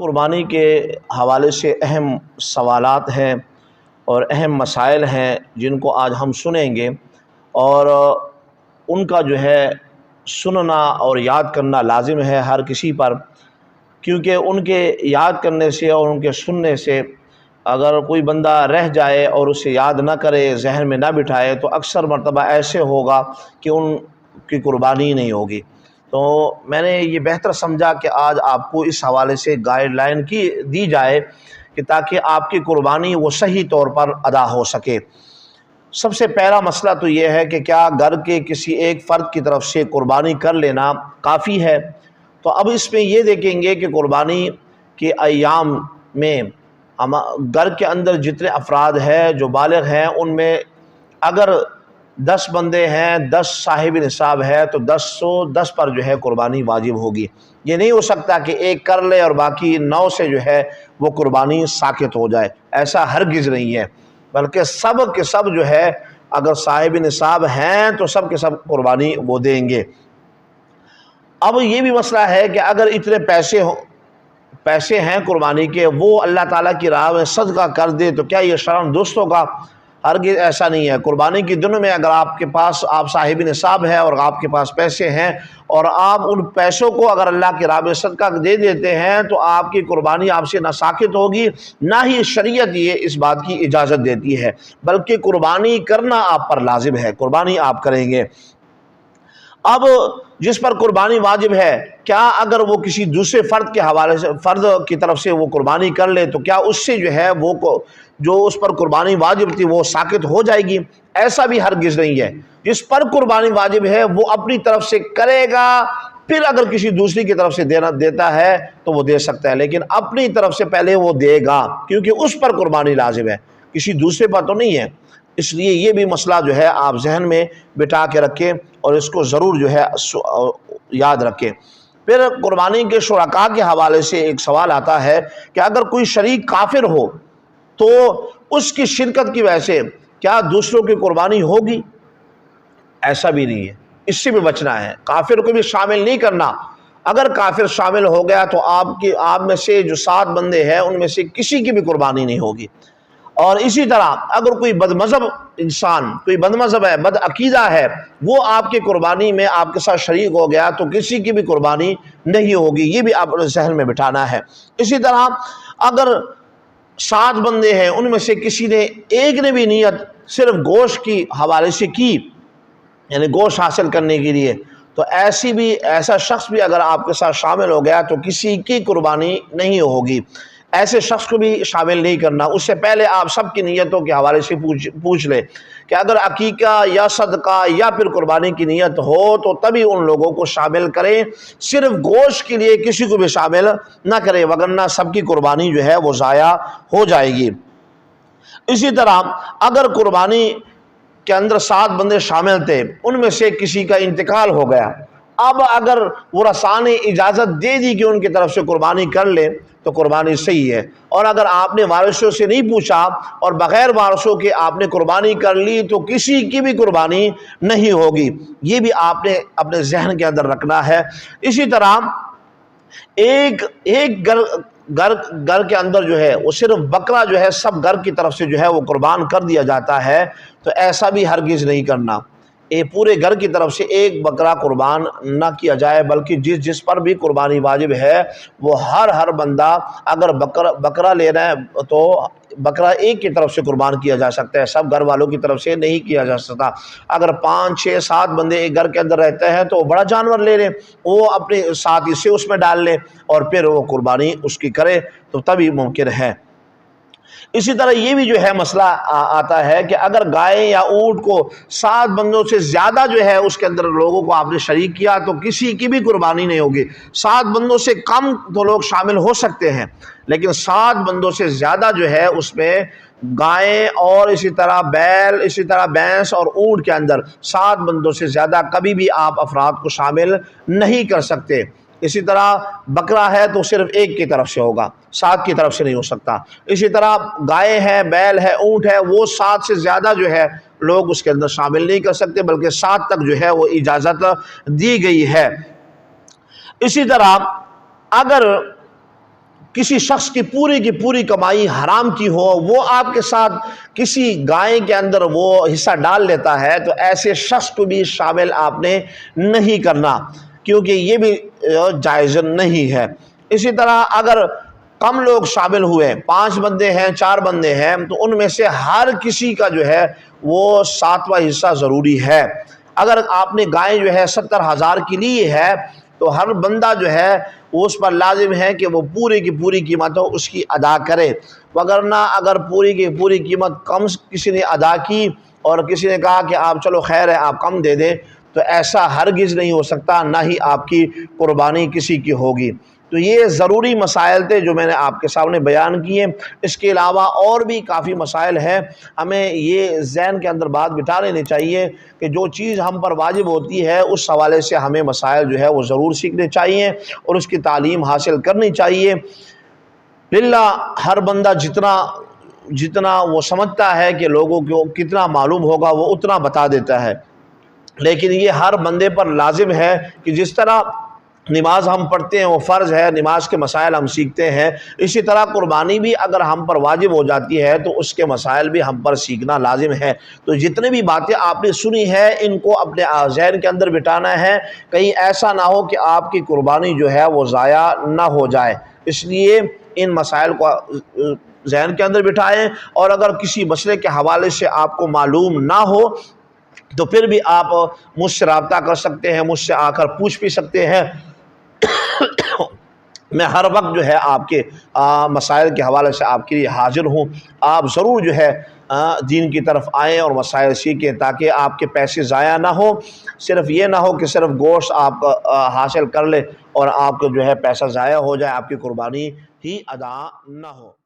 قربانی کے حوالے سے اہم سوالات ہیں اور اہم مسائل ہیں جن کو آج ہم سنیں گے، اور ان کا جو ہے سننا اور یاد کرنا لازم ہے ہر کسی پر، کیونکہ ان کے یاد کرنے سے اور ان کے سننے سے اگر کوئی بندہ رہ جائے اور اسے یاد نہ کرے، ذہن میں نہ بٹھائے، تو اکثر مرتبہ ایسے ہوگا کہ ان کی قربانی نہیں ہوگی۔ تو میں نے یہ بہتر سمجھا کہ آج آپ کو اس حوالے سے گائیڈ لائن دی جائے کہ تاکہ آپ کی قربانی وہ صحیح طور پر ادا ہو سکے۔ سب سے پہلا مسئلہ تو یہ ہے کہ کیا گھر کے کسی ایک فرد کی طرف سے قربانی کر لینا کافی ہے؟ تو اب اس میں یہ دیکھیں گے کہ قربانی کے ایام میں گھر کے اندر جتنے افراد ہیں جو بالغ ہیں، ان میں اگر 10 بندے ہیں، 10 صاحب نصاب ہے، تو 10 پر جو ہے قربانی واجب ہوگی۔ یہ نہیں ہو سکتا کہ ایک کر لے اور باقی 9 سے جو ہے وہ قربانی ساقط ہو جائے، ایسا ہرگز نہیں ہے، بلکہ سب کے سب جو ہے اگر صاحب نصاب ہیں تو سب کے سب قربانی وہ دیں گے۔ اب یہ بھی مسئلہ ہے کہ اگر اتنے پیسے ہیں قربانی کے، وہ اللہ تعالیٰ کی راہ میں صدقہ کر دے تو کیا یہ شرم درست ہوگا؟ ہرگز ایسا نہیں ہے۔ قربانی کے دنوں میں اگر آپ صاحب نصاب ہے اور آپ کے پاس پیسے ہیں اور آپ ان پیسوں کو اگر اللہ کی راہ میں صدقہ دے دیتے ہیں تو آپ کی قربانی آپ سے نہ ساقط ہوگی، نہ ہی شریعت یہ اس بات کی اجازت دیتی ہے، بلکہ قربانی کرنا آپ پر لازم ہے، قربانی آپ کریں گے۔ اب جس پر قربانی واجب ہے، کیا اگر وہ کسی دوسرے فرد کی طرف سے وہ قربانی کر لے تو کیا اس سے جو ہے وہ جو اس پر قربانی واجب تھی وہ ساقط ہو جائے گی؟ ایسا بھی ہرگز نہیں ہے۔ جس پر قربانی واجب ہے وہ اپنی طرف سے کرے گا، پھر اگر کسی دوسری کی طرف سے دیتا ہے تو وہ دے سکتا ہے، لیکن اپنی طرف سے پہلے وہ دے گا، کیونکہ اس پر قربانی لازم ہے، کسی دوسرے پر تو نہیں ہے۔ اس لیے یہ بھی مسئلہ جو ہے آپ ذہن میں بٹھا کے رکھیں اور اس کو ضرور جو ہے یاد رکھیں۔ پھر قربانی کے شرکاء کے حوالے سے ایک سوال آتا ہے کہ اگر کوئی شریک کافر ہو تو اس کی شرکت کی وجہ سے کیا دوسروں کی قربانی ہوگی؟ ایسا بھی نہیں ہے، اس سے بھی بچنا ہے، کافر کو بھی شامل نہیں کرنا۔ اگر کافر شامل ہو گیا تو آپ میں سے جو 7 بندے ہیں ان میں سے کسی کی بھی قربانی نہیں ہوگی۔ اور اسی طرح اگر کوئی بد مذہب انسان، کوئی بد مذہب ہے، بد عقیدہ ہے، وہ آپ کی قربانی میں آپ کے ساتھ شریک ہو گیا تو کسی کی بھی قربانی نہیں ہوگی، یہ بھی آپ ذہن میں بٹھانا ہے۔ اسی طرح اگر 7 بندے ہیں ان میں سے کسی نے ایک نے بھی نیت صرف گوشت کی حوالے سے کی، یعنی گوشت حاصل کرنے کے لیے، تو ایسا شخص بھی اگر آپ کے ساتھ شامل ہو گیا تو کسی کی قربانی نہیں ہوگی۔ ایسے شخص کو بھی شامل نہیں کرنا۔ اس سے پہلے آپ سب کی نیتوں کے حوالے سے پوچھ لیں کہ اگر عقیقہ یا صدقہ یا پھر قربانی کی نیت ہو تو تبھی ان لوگوں کو شامل کریں، صرف گوشت کے لیے کسی کو بھی شامل نہ کریں، وگرنہ سب کی قربانی جو ہے وہ ضائع ہو جائے گی۔ اسی طرح اگر قربانی کے اندر 7 بندے شامل تھے، ان میں سے کسی کا انتقال ہو گیا، اب اگر ورثاء نے اجازت دے دی کہ ان کی طرف سے قربانی کر لیں تو قربانی صحیح ہے، اور اگر آپ نے وارثوں سے نہیں پوچھا اور بغیر وارثوں کے آپ نے قربانی کر لی تو کسی کی بھی قربانی نہیں ہوگی۔ یہ بھی آپ نے اپنے ذہن کے اندر رکھنا ہے۔ اسی طرح ایک گھر کے اندر جو ہے وہ صرف بکرا جو ہے سب گھر کی طرف سے جو ہے وہ قربان کر دیا جاتا ہے، تو ایسا بھی ہرگز نہیں کرنا۔ پورے گھر کی طرف سے ایک بکرا قربان نہ کیا جائے، بلکہ جس پر بھی قربانی واجب ہے وہ ہر بندہ اگر بکرا لینا ہے تو بکرا ایک کی طرف سے قربان کیا جا سکتا ہے، سب گھر والوں کی طرف سے نہیں کیا جا سکتا۔ اگر 5 6 7 بندے ایک گھر کے اندر رہتے ہیں تو بڑا جانور لے لیں، وہ اپنے ساتھ حصے اس میں ڈال لیں اور پھر وہ قربانی اس کی کرے تو تبھی ممکن ہے۔ اسی طرح یہ بھی جو ہے مسئلہ آتا ہے کہ اگر گائے یا اونٹ کو 7 بندوں سے زیادہ جو ہے اس کے اندر لوگوں کو آپ نے شریک کیا تو کسی کی بھی قربانی نہیں ہوگی۔ 7 بندوں سے کم تو لوگ شامل ہو سکتے ہیں، لیکن 7 بندوں سے زیادہ جو ہے اس میں گائے اور اسی طرح بیل، اسی طرح بھینس اور اونٹ کے اندر 7 بندوں سے زیادہ کبھی بھی آپ افراد کو شامل نہیں کر سکتے۔ اسی طرح بکرا ہے تو صرف ایک کی طرف سے ہوگا، 7 کی طرف سے نہیں ہو سکتا۔ اسی طرح گائے ہے، بیل ہے، اونٹ ہے، وہ 7 سے زیادہ جو ہے لوگ اس کے اندر شامل نہیں کر سکتے، بلکہ 7 تک جو ہے وہ اجازت دی گئی ہے۔ اسی طرح اگر کسی شخص کی پوری کمائی حرام کی ہو، وہ آپ کے ساتھ کسی گائے کے اندر وہ حصہ ڈال لیتا ہے، تو ایسے شخص کو بھی شامل آپ نے نہیں کرنا، کیونکہ یہ بھی جائز نہیں ہے۔ اسی طرح اگر کم لوگ شامل ہوئے، 5 بندے ہیں، 4 بندے ہیں، تو ان میں سے ہر کسی کا جو ہے وہ 7واں حصہ ضروری ہے۔ اگر آپ نے گائے جو ہے 70,000 کی لی ہے تو ہر بندہ جو ہے وہ اس پر لازم ہے کہ وہ پوری کی پوری قیمت اس کی ادا کرے، وگرنہ اگر پوری کی پوری قیمت کم کسی نے ادا کی اور کسی نے کہا کہ آپ چلو خیر ہے آپ کم دے دیں، تو ایسا ہرگز نہیں ہو سکتا، نہ ہی آپ کی قربانی کسی کی ہوگی۔ تو یہ ضروری مسائل تھے جو میں نے آپ کے سامنے بیان کیے۔ اس کے علاوہ اور بھی کافی مسائل ہیں، ہمیں یہ ذہن کے اندر بات بٹھا لینی چاہیے کہ جو چیز ہم پر واجب ہوتی ہے اس حوالے سے ہمیں مسائل جو ہے وہ ضرور سیکھنے چاہیے اور اس کی تعلیم حاصل کرنی چاہیے۔ للہ ہر بندہ جتنا وہ سمجھتا ہے کہ لوگوں کو کتنا معلوم ہوگا وہ اتنا بتا دیتا ہے، لیکن یہ ہر بندے پر لازم ہے کہ جس طرح نماز ہم پڑھتے ہیں وہ فرض ہے، نماز کے مسائل ہم سیکھتے ہیں، اسی طرح قربانی بھی اگر ہم پر واجب ہو جاتی ہے تو اس کے مسائل بھی ہم پر سیکھنا لازم ہے۔ تو جتنے بھی باتیں آپ نے سنی ہے ان کو اپنے ذہن کے اندر بٹھانا ہے، کہیں ایسا نہ ہو کہ آپ کی قربانی جو ہے وہ ضائع نہ ہو جائے، اس لیے ان مسائل کو ذہن کے اندر بٹھائیں، اور اگر کسی مسئلے کے حوالے سے آپ کو معلوم نہ ہو تو پھر بھی آپ مجھ سے رابطہ کر سکتے ہیں، مجھ سے آ کر پوچھ بھی سکتے ہیں۔ میں ہر وقت جو ہے آپ کے مسائل کے حوالے سے آپ کے لیے حاضر ہوں۔ آپ ضرور جو ہے دین کی طرف آئیں اور مسائل سیکھیں تاکہ آپ کے پیسے ضائع نہ ہو، صرف یہ نہ ہو کہ صرف گوشت آپ حاصل کر لیں اور آپ کو جو ہے پیسہ ضائع ہو جائے، آپ کی قربانی ہی ادا نہ ہو۔